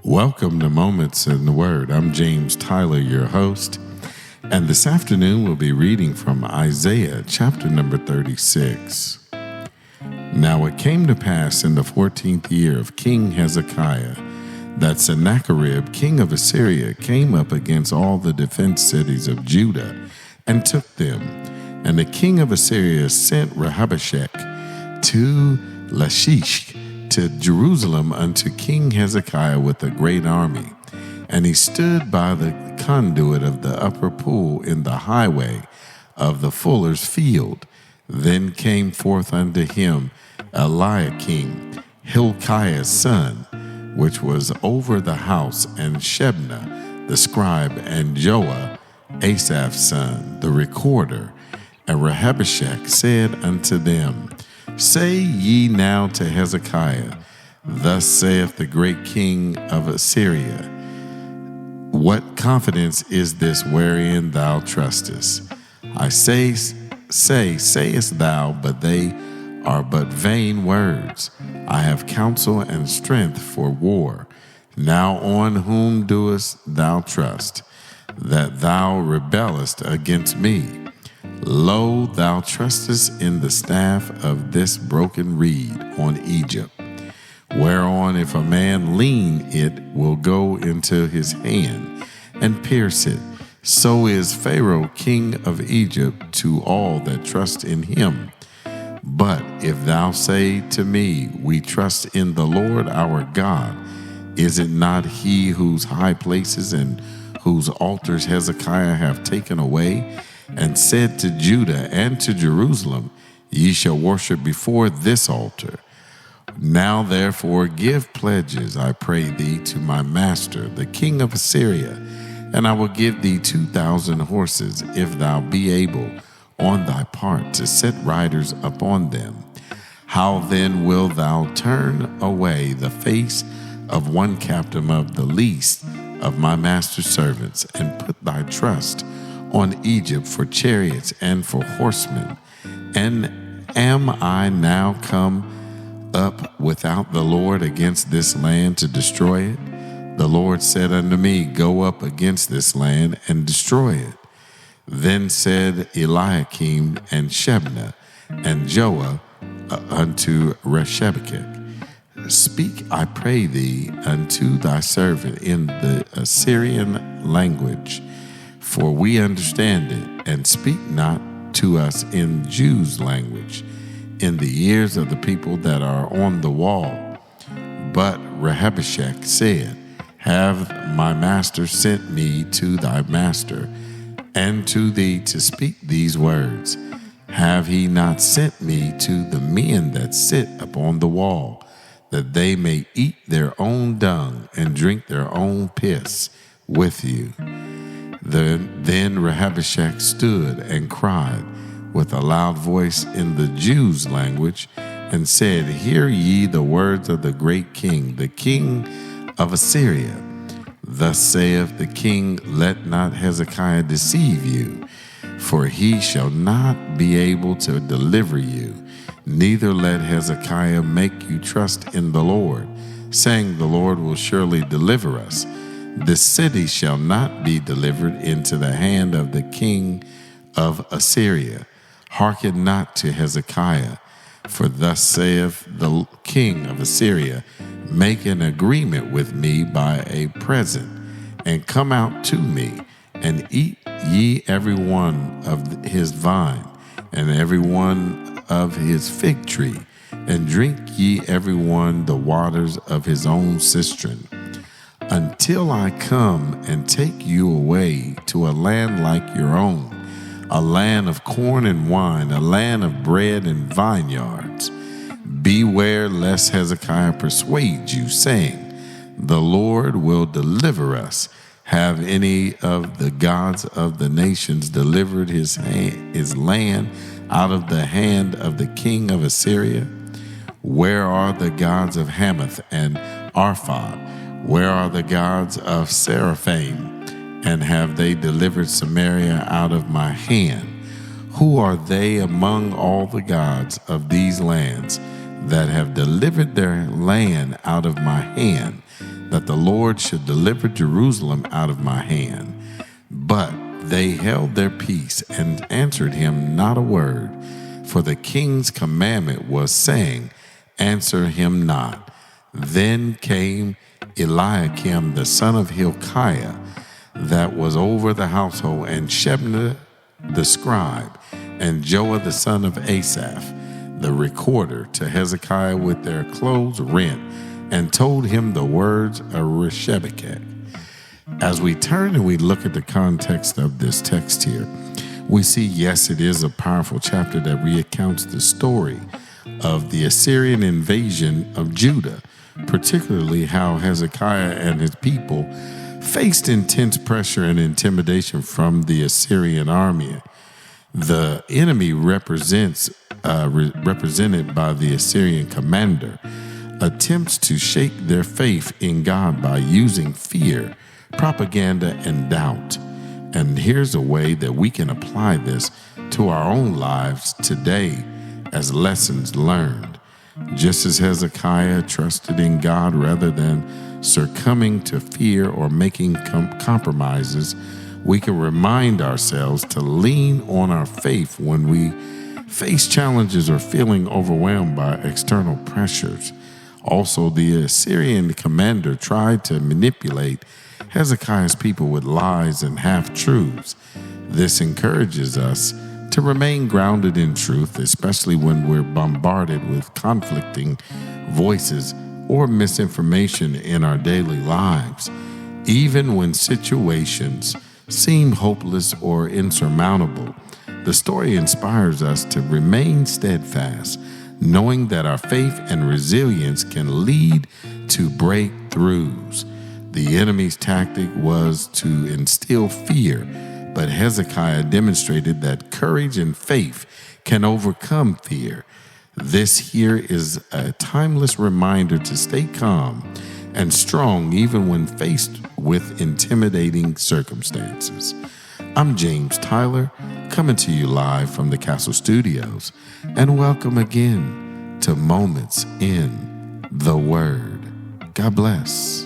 Welcome to Moments in the Word. I'm James Tyler, your host, and this afternoon we'll be reading from Isaiah chapter number 36. Now it came to pass in the 14th year of King Hezekiah that Sennacherib, king of Assyria, came up against all the defense cities of Judah and took them. And the king of Assyria sent Rabshakeh to Lachish, to Jerusalem unto King Hezekiah with a great army. And he stood by the conduit of the upper pool in the highway of the fuller's field. Then came forth unto him Eliakim, Hilkiah's son, which was over the house, and Shebna the scribe, and Joah, Asaph's son, the recorder. And Rabshakeh said unto them, Say ye now to Hezekiah, Thus saith the great king of Assyria, What confidence is this wherein thou trustest? I sayest thou, but they are but vain words. I have counsel and strength for war. Now on whom doest thou trust, that thou rebellest against me? Lo, thou trustest in the staff of this broken reed on Egypt, whereon if a man lean, it will go into his hand and pierce it. So is Pharaoh king of Egypt to all that trust in him. But if thou say to me, We trust in the Lord our God, is it not he whose high places and whose altars Hezekiah hath taken away, and said to Judah and to Jerusalem, Ye shall worship before this altar? Now therefore give pledges, I pray thee, to my master, the king of Assyria, and I will give thee 2,000 horses, if thou be able on thy part to set riders upon them. How then wilt thou turn away the face of one captain of the least of my master's servants, and put thy trust on Egypt for chariots and for horsemen? And am I now come up without the Lord against this land to destroy it? The Lord said unto me, Go up against this land and destroy it. Then said Eliakim and Shebna and Joah unto Rabshakeh, Speak, I pray thee, unto thy servant in the Assyrian language, for we understand it, and speak not to us in Jews' language, in the ears of the people that are on the wall. But Rabshakeh said, Have my master sent me to thy master, and to thee to speak these words? Have he not sent me to the men that sit upon the wall, that they may eat their own dung and drink their own piss with you? Then Rabshakeh stood and cried with a loud voice in the Jews' language, and said, Hear ye the words of the great king, the king of Assyria. Thus saith the king, Let not Hezekiah deceive you, for he shall not be able to deliver you. Neither let Hezekiah make you trust in the Lord, saying, The Lord will surely deliver us. This city shall not be delivered into the hand of the king of Assyria. Hearken not to Hezekiah, for thus saith the king of Assyria, Make an agreement with me by a present, and come out to me, and eat ye every one of his vine, and every one of his fig tree, and drink ye every one the waters of his own cistern, until I come and take you away to a land like your own, a land of corn and wine, a land of bread and vineyards. Beware lest Hezekiah persuade you, saying, The Lord will deliver us. Have any of the gods of the nations delivered his land out of the hand of the king of Assyria? Where are the gods of Hamath and Arphad? Where are the gods of Seraphim? And have they delivered Samaria out of my hand? Who are they among all the gods of these lands that have delivered their land out of my hand? that the Lord should deliver Jerusalem out of my hand. But they held their peace and answered him not a word, for the king's commandment was, saying, Answer him not. Then came Eliakim the son of Hilkiah, that was over the household, and Shebna the scribe, and Joah the son of Asaph, the recorder, to Hezekiah with their clothes rent, and told him the words of Rabshakeh. As we turn and we look at the context of this text here, we see, yes, it is a powerful chapter that recounts the story of the Assyrian invasion of Judah, particularly how Hezekiah and his people faced intense pressure and intimidation from the Assyrian army. The enemy represented by the Assyrian commander attempts to shake their faith in God by using fear, propaganda, and doubt. And here's a way that we can apply this to our own lives today as lessons learned. Just as Hezekiah trusted in God rather than succumbing to fear or making compromises, we can remind ourselves to lean on our faith when we face challenges or feeling overwhelmed by external pressures. Also, the Assyrian commander tried to manipulate Hezekiah's people with lies and half-truths. This encourages us to remain grounded in truth, especially when we're bombarded with conflicting voices or misinformation in our daily lives. Even when situations seem hopeless or insurmountable, the story inspires us to remain steadfast, knowing that our faith and resilience can lead to breakthroughs. The enemy's tactic was to instill fear, but Hezekiah demonstrated that courage and faith can overcome fear. This here is a timeless reminder to stay calm and strong even when faced with intimidating circumstances. I'm James Tyler, coming to you live from the Castle Studios, and welcome again to Moments in the Word. God bless.